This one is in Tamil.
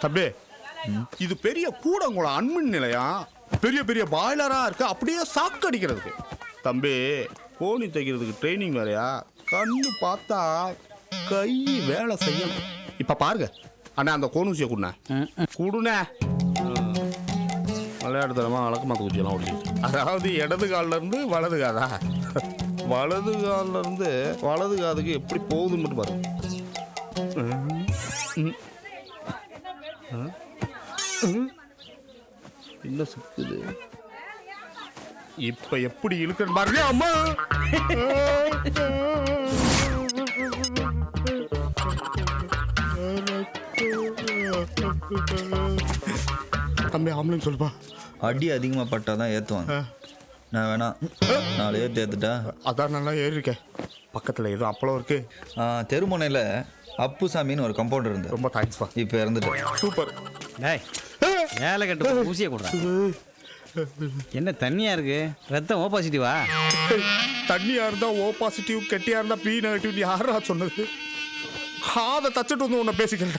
தம்பி இது பெரிய கூடங்குளம் அன்மின் நிலையம், பெரிய பெரிய பாய்லரா இருக்கு, அப்படியே சாக்கு அடிக்கிறதுக்கு. தம்பி கோணி தைக்கிறதுக்கு ட்ரைனிங் வேறையா, கண்ணு பார்த்தா கை வேலை செய்யணும். இப்ப பாருங்க அண்ணா, அந்த கோணூசியை கொடுண்ணே கொடுண்ணே. விளையாடுத்தனமா வழக்கு மாத்த குச்சியெல்லாம் ஓடிச்சு. அதாவது இடது காலில் இருந்து வலது காதா, வலது காலில் இருந்து வலது காதுக்கு எப்படி போகுதுன்னு மட்டும் பாருங்க. என்ன சுத்துது இப்ப, எப்படி இழுக்கன்னு பாருங்க. அம்மா தம்பி ஆம்பளைன்னு சொல்லுப்பா. அடி அதிகமாக பட்டாதான் ஏற்றுவாங்க. நான் வேணா 4 ஏற்று ஏற்றுட்டா. அதான் நல்லா ஏறி இருக்கேன். பக்கத்தில் எதுவும் அப்பளம் இருக்கு. தெருமுனையில் அப்புசாமின்னு ஒரு கம்பவுண்டர் இருந்தார். ரொம்ப தேங்க்ஸ்ப்பா. இப்போ இறந்துட்டேன். சூப்பர். டேய் வேலை கட்டு ஊசியை கொடுறா. என்ன தண்ணியா இருக்கு? ரத்தம் ஓ பாசிட்டிவா? தண்ணியா இருந்தா ஓ பாசிட்டிவ், கெட்டியா இருந்தா பி நெகட்டிவ். யாரா சொன்னது? அதை தச்சுட்டு வந்து உன்னை பேசிக்கிறேன்.